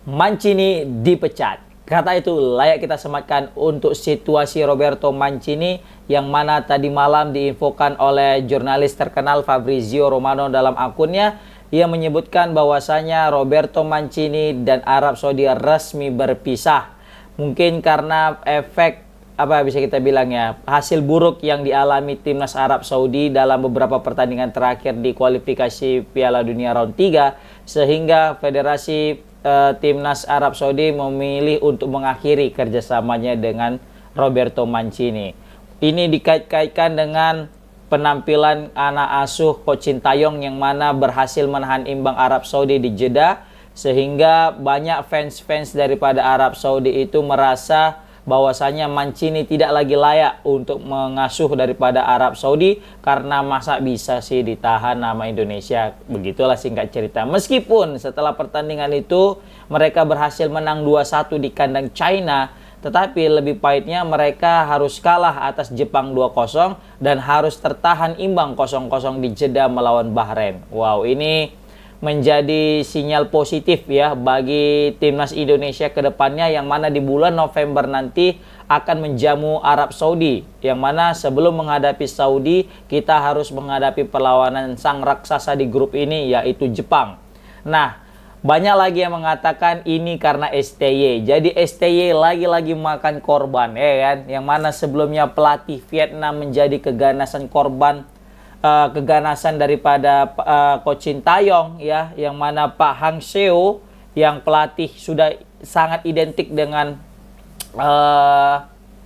Mancini dipecat. Kata itu layak kita sematkan untuk situasi Roberto Mancini yang mana tadi malam diinfokan oleh jurnalis terkenal Fabrizio Romano dalam akunnya. Ia menyebutkan bahwasanya Roberto Mancini dan Arab Saudi resmi berpisah. Mungkin karena efek apa bisa kita bilang ya, hasil buruk yang dialami timnas Arab Saudi dalam beberapa pertandingan terakhir di kualifikasi Piala Dunia round 3 sehingga federasi timnas Arab Saudi memilih untuk mengakhiri kerjasamanya dengan Roberto Mancini. Ini dikait-kaitkan dengan penampilan anak asuh Coach Sintayong yang mana berhasil menahan imbang Arab Saudi di Jeddah, sehingga banyak fans-fans daripada Arab Saudi itu merasa bahwasanya Mancini tidak lagi layak untuk mengasuh daripada Arab Saudi karena masa bisa sih ditahan nama Indonesia. Begitulah singkat cerita. Meskipun setelah pertandingan itu mereka berhasil menang 2-1 di kandang China, tetapi lebih pahitnya mereka harus kalah atas Jepang 2-0 dan harus tertahan imbang 0-0 di Jeddah melawan Bahrain. Wow, ini menjadi sinyal positif ya bagi timnas Indonesia ke depannya, yang mana di bulan November nanti akan menjamu Arab Saudi, yang mana sebelum menghadapi Saudi kita harus menghadapi perlawanan sang raksasa di grup ini yaitu Jepang. Nah, banyak lagi yang mengatakan ini karena STY. Jadi STY lagi-lagi makan korban ya kan, yang mana sebelumnya pelatih Vietnam menjadi keganasan korban keganasan daripada Coach Sintayong ya, yang mana Pak Hang Seo yang pelatih sudah sangat identik dengan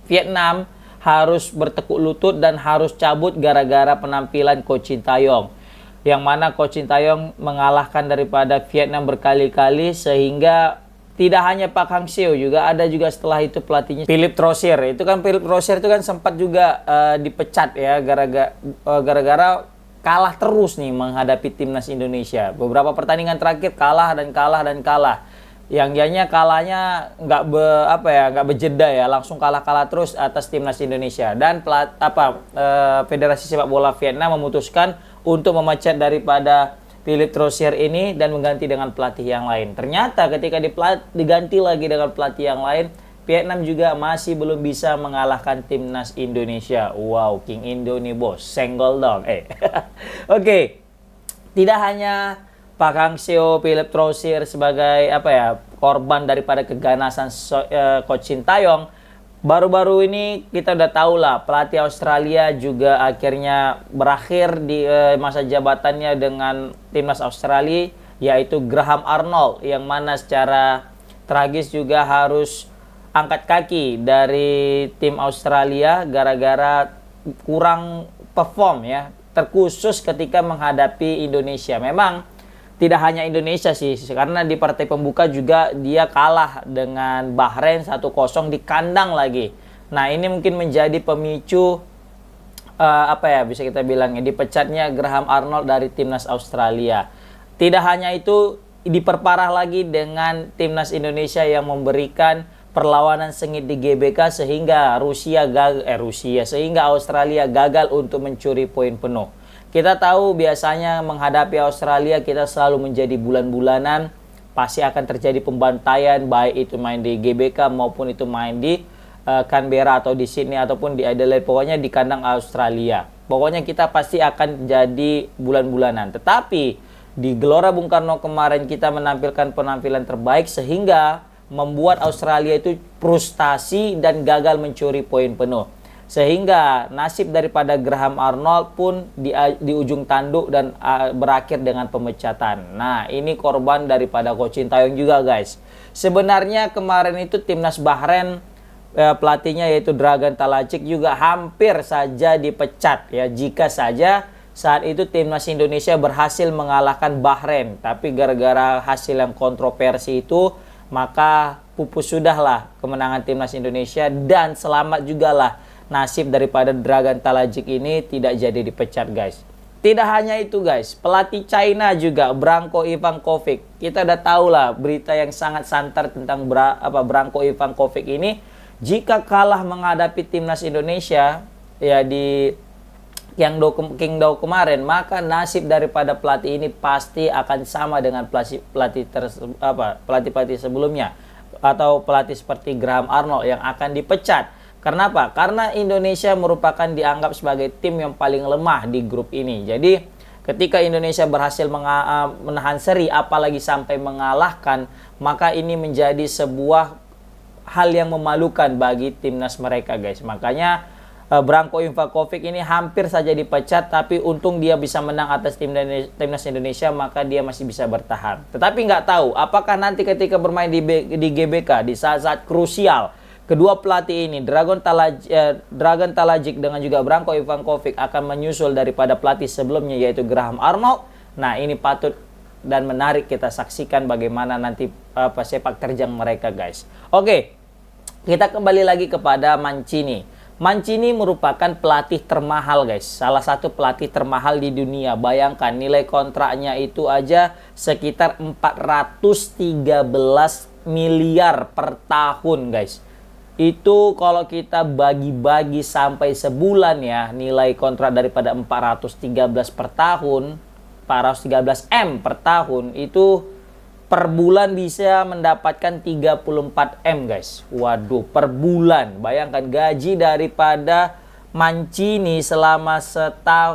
Vietnam harus bertekuk lutut dan harus cabut gara-gara penampilan Coach Sintayong, yang mana Coach Sintayong mengalahkan daripada Vietnam berkali-kali, sehingga tidak hanya Pak Hang Seo, juga ada juga setelah itu pelatihnya Philippe Troussier. Itu kan Philippe Troussier itu kan sempat juga dipecat ya gara-gara kalah terus nih menghadapi timnas Indonesia. Beberapa pertandingan terakhir kalah dan kalah dan kalah. Yang dianya kalahnya nggak berjeda ya, langsung kalah terus atas timnas Indonesia. Dan Federasi Sepak Bola Vietnam memutuskan untuk memecat daripada Philippe Troussier ini dan mengganti dengan pelatih yang lain. Ternyata ketika diganti lagi dengan pelatih yang lain, Vietnam juga masih belum bisa mengalahkan timnas Indonesia. Wow, King Indo nih bos, senggol dong. Oke. Tidak hanya Pak Hang Seo, Philippe Troussier sebagai korban daripada keganasan Coach Sintayong. Baru-baru ini kita udah tahu lah, pelatih Australia juga akhirnya berakhir di masa jabatannya dengan timnas Australia, yaitu Graham Arnold, yang mana secara tragis juga harus angkat kaki dari tim Australia gara-gara kurang perform ya, terkhusus ketika menghadapi Indonesia. Memang tidak hanya Indonesia sih, karena di partai pembuka juga dia kalah dengan Bahrain 1-0 di kandang lagi. Nah, ini mungkin menjadi pemicu bisa kita bilang ya, dipecatnya Graham Arnold dari timnas Australia. Tidak hanya itu, diperparah lagi dengan timnas Indonesia yang memberikan perlawanan sengit di GBK sehingga sehingga Australia gagal untuk mencuri poin penuh. Kita tahu biasanya menghadapi Australia kita selalu menjadi bulan-bulanan, pasti akan terjadi pembantaian, baik itu main di GBK maupun itu main di Canberra atau di Sydney ataupun di Adelaide, pokoknya di kandang Australia. Pokoknya kita pasti akan jadi bulan-bulanan. Tetapi di Gelora Bung Karno kemarin kita menampilkan penampilan terbaik sehingga membuat Australia itu frustasi dan gagal mencuri poin penuh. Sehingga nasib daripada Graham Arnold pun di ujung tanduk dan berakhir dengan pemecatan. Nah, ini korban daripada Coach Sintayong juga, guys. Sebenarnya kemarin itu timnas Bahrain pelatihnya yaitu Dragan Talacik juga hampir saja dipecat ya, jika saja saat itu timnas Indonesia berhasil mengalahkan Bahrain. Tapi gara-gara hasil yang kontroversi itu, maka pupus sudahlah kemenangan timnas Indonesia, dan selamat juga lah nasib daripada Dragan Talacik ini tidak jadi dipecat, guys. Tidak hanya itu, guys, pelatih China juga Branko Ivankovic. Kita udah tahu lah berita yang sangat santer tentang Branko Ivankovic ini. Jika kalah menghadapi timnas Indonesia ya di Qingdao kemarin, maka nasib daripada pelatih ini pasti akan sama dengan pelatih sebelumnya atau pelatih seperti Graham Arnold yang akan dipecat. Kenapa? Karena Indonesia merupakan dianggap sebagai tim yang paling lemah di grup ini. Jadi ketika Indonesia berhasil menahan seri, apalagi sampai mengalahkan, maka ini menjadi sebuah hal yang memalukan bagi timnas mereka, guys. Makanya Branko Ivakovic ini hampir saja dipecat, tapi untung dia bisa menang atas timnas Indonesia, maka dia masih bisa bertahan. Tetapi nggak tahu apakah nanti ketika bermain di GBK di saat-saat krusial, kedua pelatih ini Dragan Talajic dengan juga Branko Ivakovic akan menyusul daripada pelatih sebelumnya yaitu Graham Arnold. Nah, ini patut dan menarik kita saksikan bagaimana nanti sepak terjang mereka, guys. Oke, kita kembali lagi kepada Mancini. Mancini merupakan pelatih termahal, guys. Salah satu pelatih termahal di dunia. Bayangkan nilai kontraknya itu aja sekitar 413 miliar per tahun, guys. Itu kalau kita bagi-bagi sampai sebulan ya, nilai kontrak daripada 413 per tahun, 413 M per tahun, itu per bulan bisa mendapatkan 34 M, guys. Waduh, per bulan. Bayangkan gaji daripada Mancini selama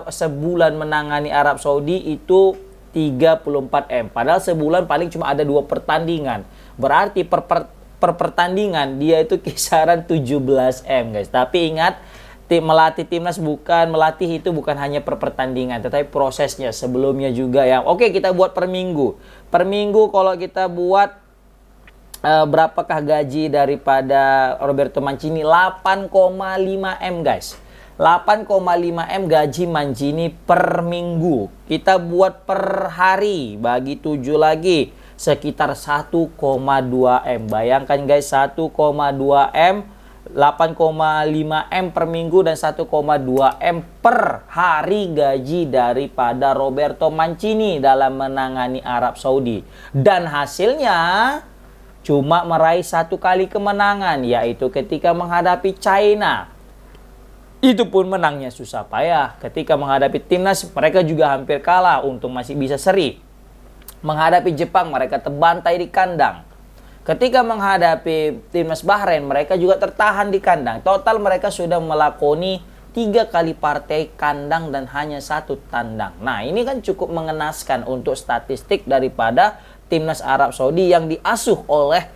sebulan menangani Arab Saudi itu 34 M. Padahal sebulan paling cuma ada 2 pertandingan. Berarti per pertandingan dia itu kisaran 17 M, guys. Tapi ingat, melatih timnas melatih itu bukan hanya per pertandingan, tetapi prosesnya sebelumnya juga ya. Oke, kita buat per minggu. Per minggu kalau kita buat berapakah gaji daripada Roberto Mancini? 8,5 M, guys. 8,5 M gaji Mancini per minggu. Kita buat per hari, bagi 7 lagi, sekitar 1,2 M. Bayangkan, guys, 1,2 M, 8,5 M per minggu dan 1,2 M per hari gaji daripada Roberto Mancini dalam menangani Arab Saudi. Dan hasilnya cuma meraih 1 kali kemenangan, yaitu ketika menghadapi China. Itu pun menangnya susah payah. Ketika menghadapi timnas, mereka juga hampir kalah, untung masih bisa seri. Menghadapi Jepang, mereka terbantai di kandang. Ketika menghadapi timnas Bahrain, mereka juga tertahan di kandang. Total mereka sudah melakoni 3 kali partai kandang dan hanya 1 tandang. Nah, ini kan cukup mengenaskan untuk statistik daripada timnas Arab Saudi yang diasuh oleh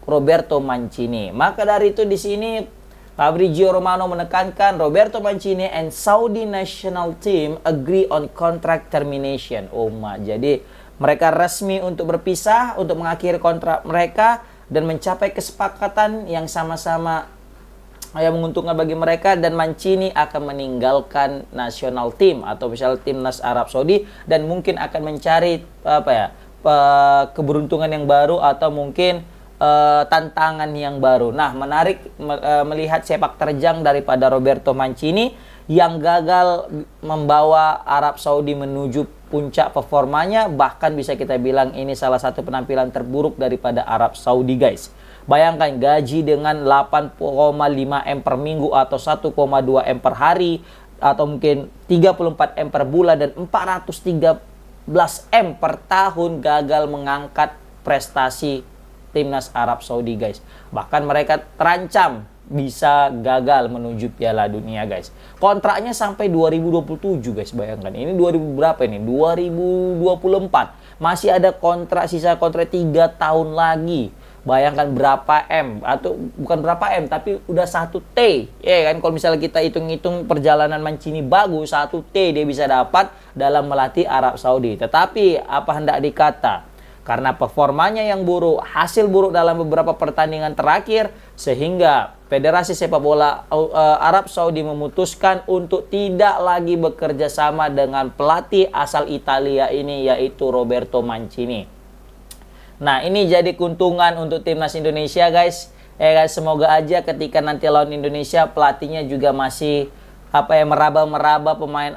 Roberto Mancini. Maka dari itu di sini Fabrizio Romano menekankan Roberto Mancini and Saudi national team agree on contract termination. Jadi mereka resmi untuk berpisah, untuk mengakhiri kontrak mereka dan mencapai kesepakatan yang sama-sama yang menguntungkan bagi mereka, dan Mancini akan meninggalkan national team atau misalnya timnas Arab Saudi dan mungkin akan mencari keberuntungan yang baru atau mungkin tantangan yang baru. Nah, menarik melihat sepak terjang daripada Roberto Mancini yang gagal membawa Arab Saudi menuju puncak performanya, bahkan bisa kita bilang ini salah satu penampilan terburuk daripada Arab Saudi, guys. Bayangkan gaji dengan 8,5 M per minggu atau 1,2 M per hari atau mungkin 34 M per bulan dan 413 M per tahun gagal mengangkat prestasi timnas Arab Saudi, guys. Bahkan mereka terancam bisa gagal menuju Piala Dunia, guys. Kontraknya sampai 2027, guys. Bayangkan, ini 2000 berapa ini? 2024. Masih ada sisa kontrak 3 tahun lagi. Bayangkan berapa M, atau bukan berapa M, tapi udah 1 T. Ya kan, kalau misalnya kita hitung-hitung perjalanan Mancini bagus, 1 T dia bisa dapat dalam melatih Arab Saudi. Tetapi apa hendak dikata? Karena performanya yang buruk, hasil buruk dalam beberapa pertandingan terakhir, sehingga Federasi Sepak Bola Arab Saudi memutuskan untuk tidak lagi bekerja sama dengan pelatih asal Italia ini, yaitu Roberto Mancini. Nah, ini jadi keuntungan untuk timnas Indonesia, guys. Semoga aja ketika nanti lawan Indonesia, pelatihnya juga masih meraba-meraba pemain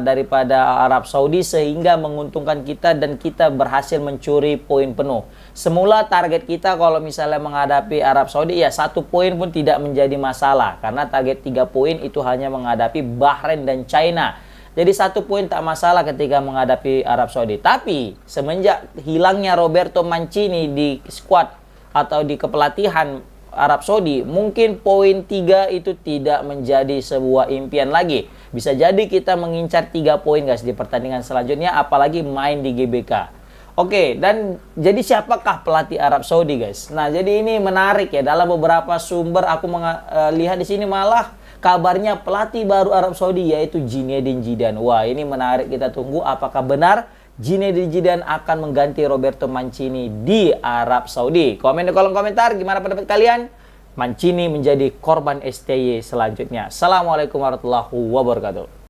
daripada Arab Saudi sehingga menguntungkan kita dan kita berhasil mencuri poin penuh. Semula target kita kalau misalnya menghadapi Arab Saudi ya 1 poin pun tidak menjadi masalah karena target 3 poin itu hanya menghadapi Bahrain dan China. Jadi 1 poin tak masalah ketika menghadapi Arab Saudi. Tapi semenjak hilangnya Roberto Mancini di skuad atau di kepelatihan Arab Saudi, mungkin poin 3 itu tidak menjadi sebuah impian lagi. Bisa jadi kita mengincar 3 poin guys di pertandingan selanjutnya, apalagi main di GBK. Oke, dan jadi siapakah pelatih Arab Saudi guys? Nah, jadi ini menarik ya. Dalam beberapa sumber aku lihat di sini malah kabarnya pelatih baru Arab Saudi yaitu Zinedine Zidane. Wah, ini menarik, kita tunggu apakah benar Zinedine Zidane akan mengganti Roberto Mancini di Arab Saudi. Komen di kolom komentar gimana pendapat kalian? Mancini menjadi korban STY selanjutnya. Assalamualaikum warahmatullahi wabarakatuh.